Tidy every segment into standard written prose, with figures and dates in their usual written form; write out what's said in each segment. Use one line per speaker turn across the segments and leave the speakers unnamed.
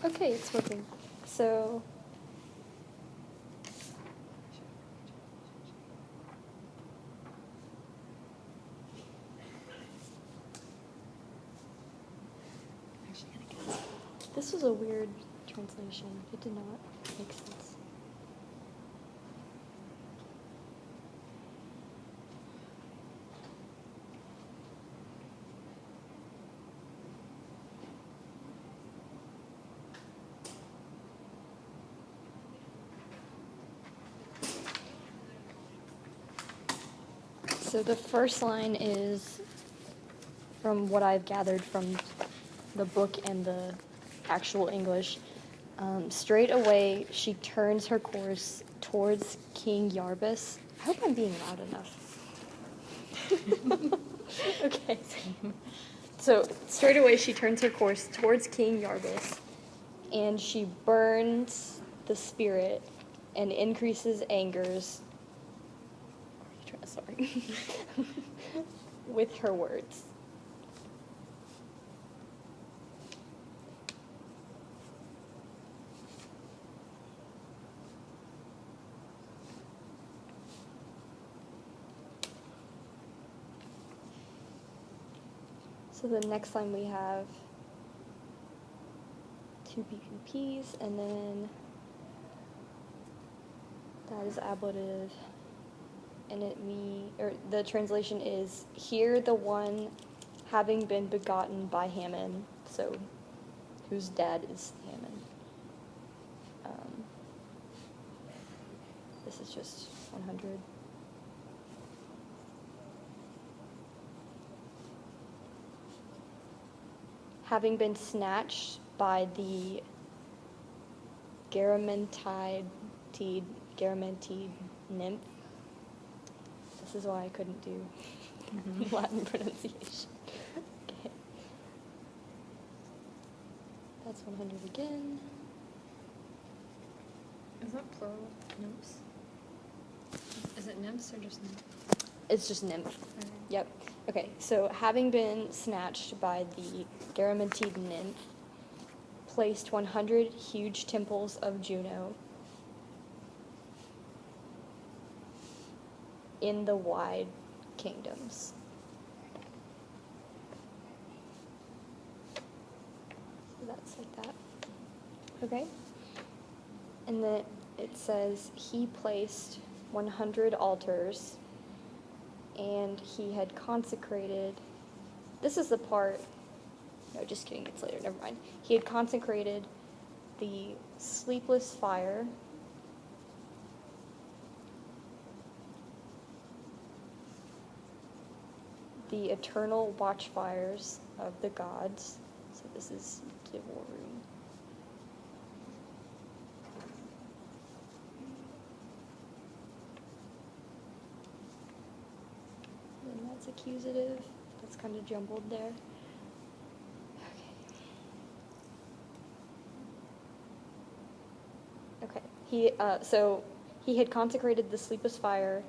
Okay, it's working. So, this was a weird translation. It did not make sense. So the first line is, from what I've gathered from the book and the actual English, straight away she turns her course towards King Yarbus. I hope I'm being loud enough. Okay. So straight away she turns her course towards King Yarbus, and she burns the spirit and increases angers. Sorry. With her words. So the next line we have 2 PPPs, and then that is ablative, and the translation is, "Here the one having been begotten by Haman," so whose dad is Haman. This is just 100. Having been snatched by the Garamentide nymph. This is why I couldn't do Latin pronunciation. Okay. That's 100 again.
Is that plural? Nymphs? Is it nymphs or just nymphs?
It's just nymph.
Okay.
Yep. Okay, so having been snatched by the Garamentide nymph, placed 100 huge temples of Juno in the wide kingdoms. So that's like that. Okay? And then it says, he placed 100 altars, and he had consecrated, this is the part, no, just kidding, it's later, never mind. He had consecrated the sleepless fire, the eternal watchfires of the gods. So this is Devorum. And that's accusative. That's kind of jumbled there. Okay. So he had consecrated the sleepless fire,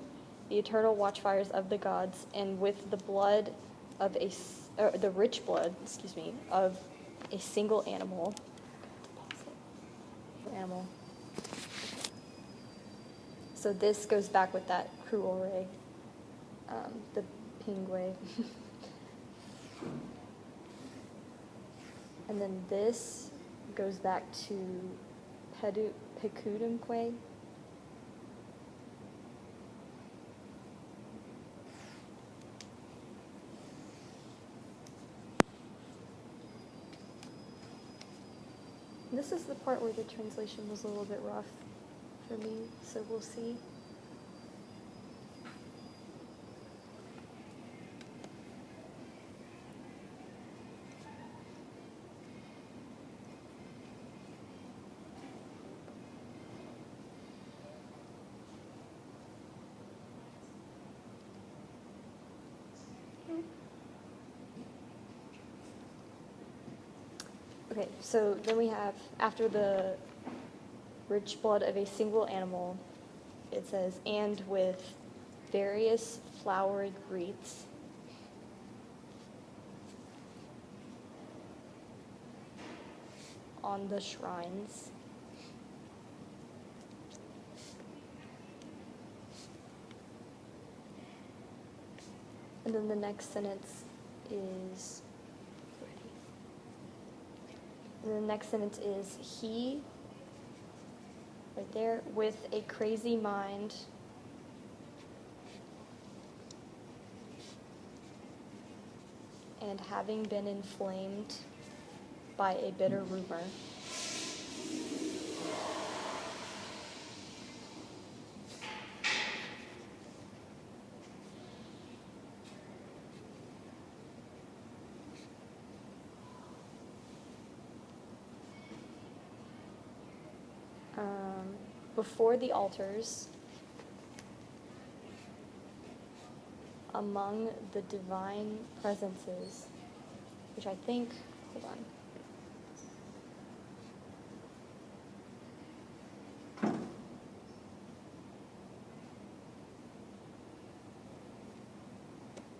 the eternal watchfires of the gods, and with the blood of the rich blood, of a single animal. So this goes back with that cruore, the pingue. And then this goes back to pecudumque. This is the part where the translation was a little bit rough for me, so we'll see. Okay, so then we have, after the rich blood of a single animal, it says, and with various flowered wreaths. on the shrines. And then the next sentence is, he, right there, with a crazy mind, and having been inflamed by a bitter rumor. Before the altars, among the divine presences, which I think, hold on.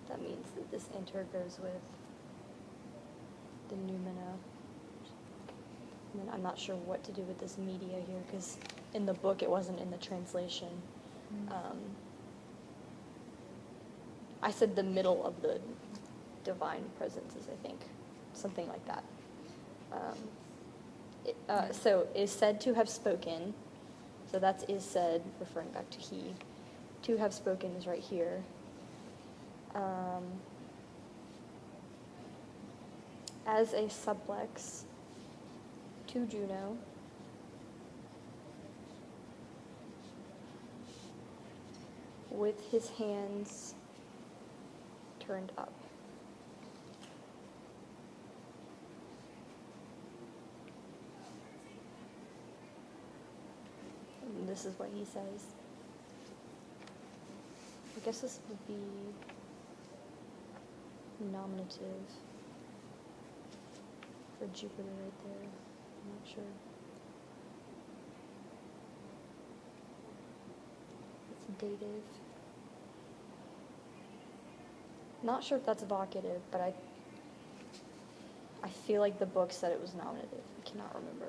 That means that this enter goes with the noumena. And then I'm not sure what to do with this media here, because in the book it wasn't in the translation. I said the middle of the divine presences, I think. Something like that. So, is said to have spoken. So that's is said, referring back to he. To have spoken is right here. As a sublex to Juno. With his hands turned up. And this is what he says. I guess this would be nominative for Jupiter right there. I'm not sure. It's dative. Not sure if that's vocative, but I feel like the book said it was nominative. I cannot remember.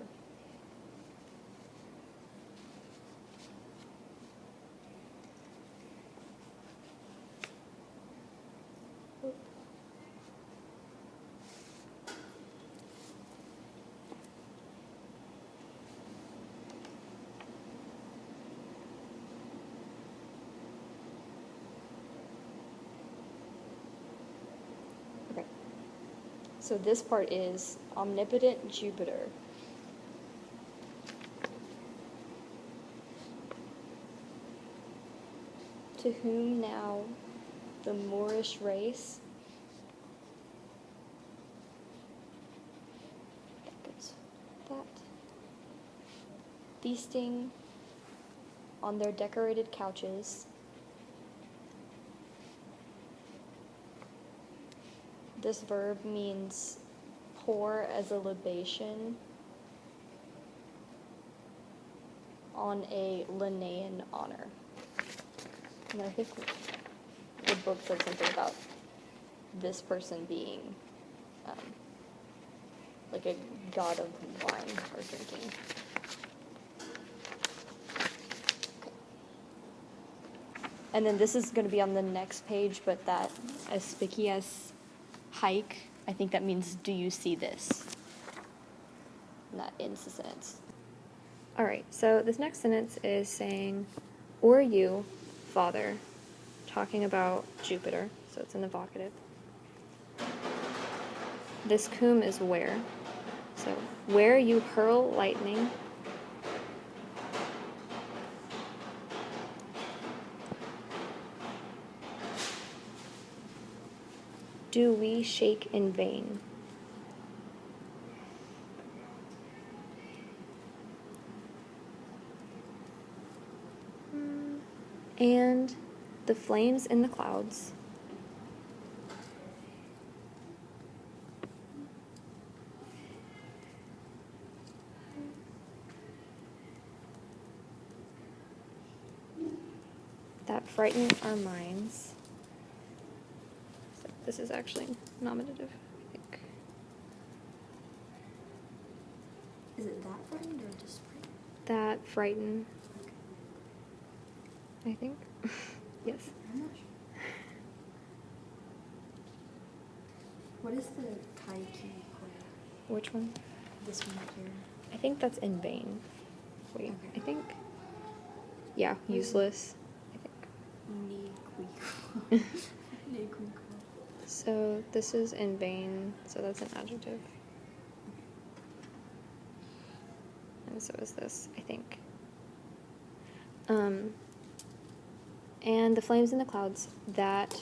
Okay. So this part is omnipotent Jupiter. To whom now the Moorish race feasting on their decorated couches, this verb means pour as a libation on a Linnaean honor. And I think the book said something about this person being like a god of wine or drinking. Okay. And then this is going to be on the next page, but that auspicious hike, I think that means, do you see this? And that ends the sentence. All right, so this next sentence is saying, or you, Father, talking about Jupiter, so it's in the vocative. This cum is where. So, where you hurl lightning, do we shake in vain? And the flames in the clouds that frighten our minds. So this is actually nominative, I think.
Is it that frightened or just frightened?
That frighten,
Okay.
I think. Yes.
I'm not sure. What is the kaiki koya?
Which one?
This one right here.
I think that's in vain. Wait,
Okay.
I think. Yeah,
What is it?
useless. I think.
Ni kuiko.
So this is in vain, so that's an adjective. And so is this, I think. And the flames in the clouds, that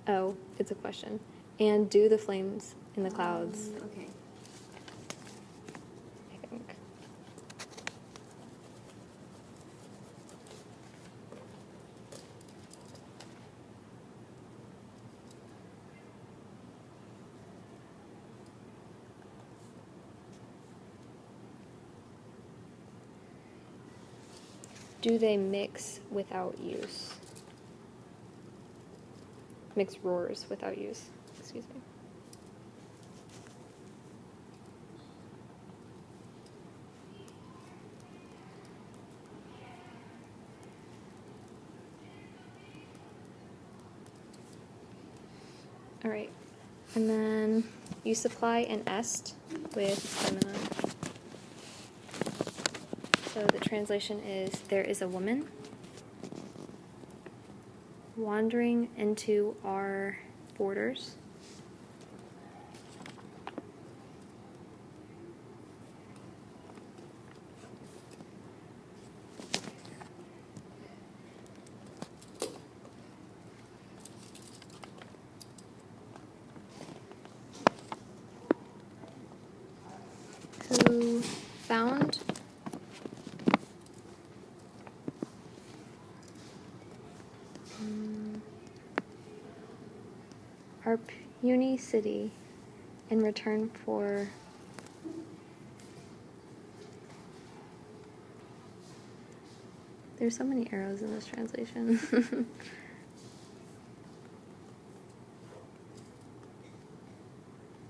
oh, it's a question. And do the flames in the clouds,
Okay.
I think. Do they mix without use? Mix roars without use. Excuse me. All right. And then you supply an est with femina. So the translation is, there is a woman wandering into our borders. Who found our puny city in return for there's so many arrows in this translation.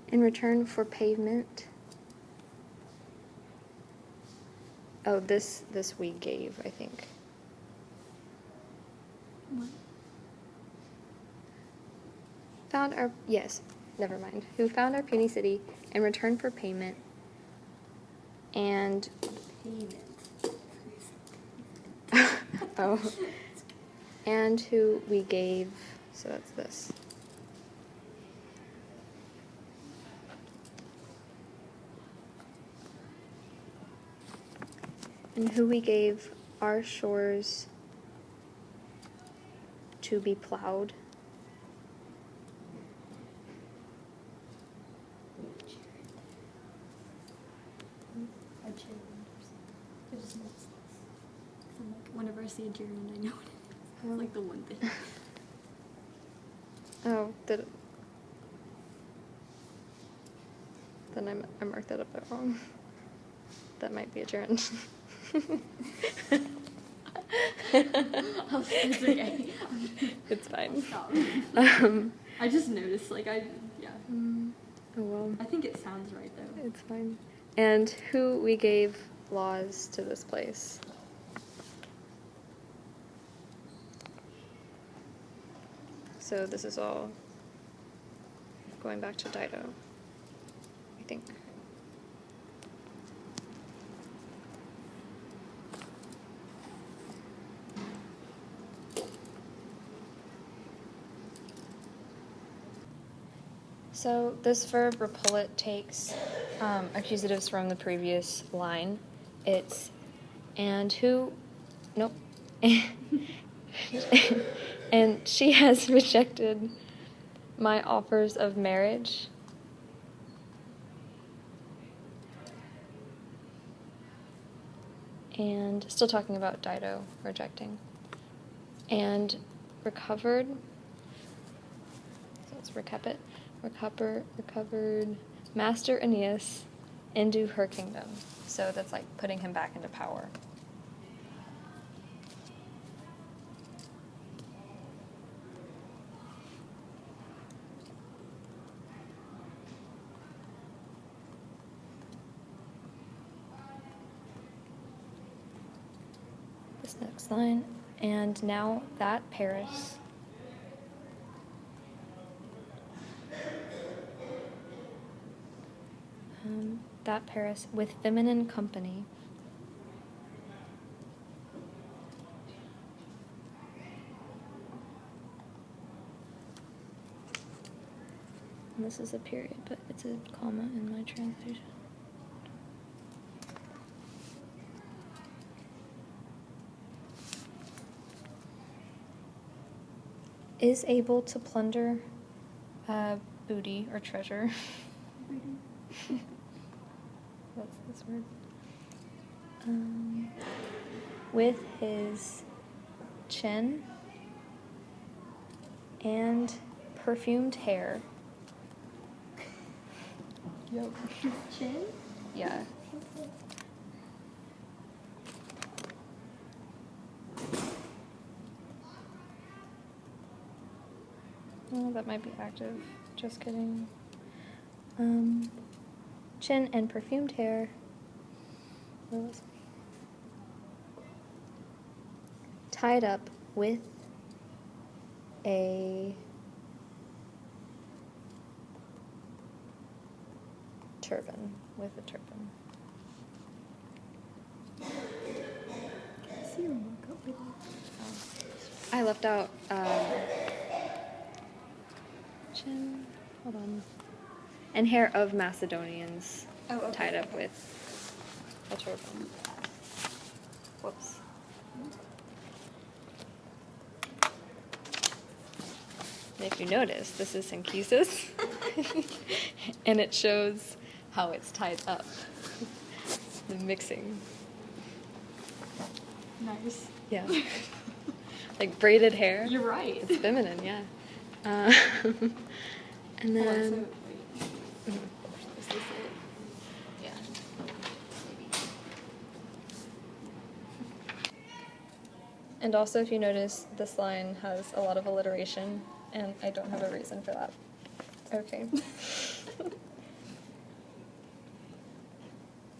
In return for pavement. Oh, this we gave, I think.
What?
Found our, yes, never mind. Who found our puny city in return for payment and
Payment.
oh, and who we gave, so that's this. And who we gave our shores to be plowed.
A gerund or something. I just noticed this. 'Cause I'm like, whenever I see a gerund, I know what it is.
Oh.
It's like the one thing.
Oh, then I marked that up that wrong. That might be a gerund.
It's okay.
It's fine.
Stop.
Um,
I just noticed, like, yeah.
Oh well,
I think it sounds right, though.
it's fine. And who we gave laws to this place. So this is all going back to Dido, I think. So this verb repullet takes accusatives from the previous line. It's and who, nope. And she has rejected my offers of marriage. And still talking about Dido rejecting. And recovered. So let's recap it. Recovered Master Aeneas into her kingdom. So that's like putting him back into power. this next line. And now that Paris with feminine company. And this is a period, but it's a comma in my translation. Is able to plunder booty or treasure. What's this word? With his chin and perfumed hair. Yep.
Chin?
Yeah. Oh, that might be active. Just kidding. Chin and perfumed hair. Where was I? Tied up with a turban. With a turban.
See your markup with
I left out chin. Hold on. And hair of Macedonians tied up with a turban. Whoops. And if you notice, this is synchesis, and it shows how it's tied up. The mixing.
Nice.
Yeah. Like braided hair.
You're right.
It's feminine, yeah. And then.
Hold on, so, wait.
Mhm.
Is this it? Yeah. Maybe.
And also, if you notice, this line has a lot of alliteration, and I don't have a reason for that. Okay.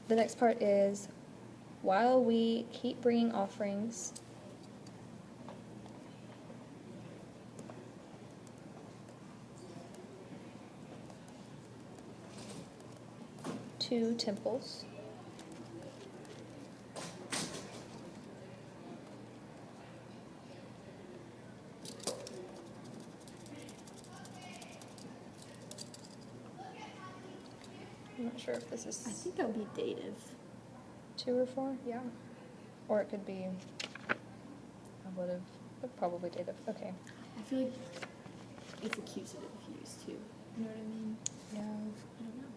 The next part is, while we keep bringing offerings to temples, I'm not sure if this is
I think that would be dative.
2 or 4, yeah. Or it could be, I would have, but probably dative. Okay.
I feel like it's accusative use too. You know what I mean?
Yeah.
I don't know.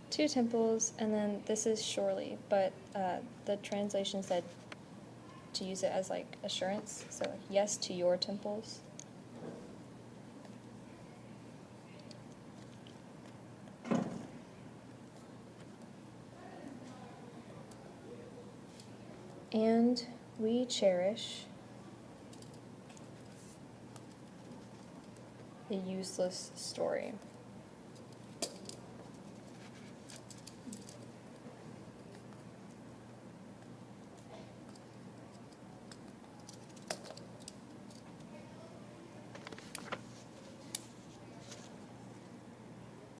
2 temples, and then this is surely, but the translation said to use it as like assurance. So like, yes to your temples. And we cherish a useless story.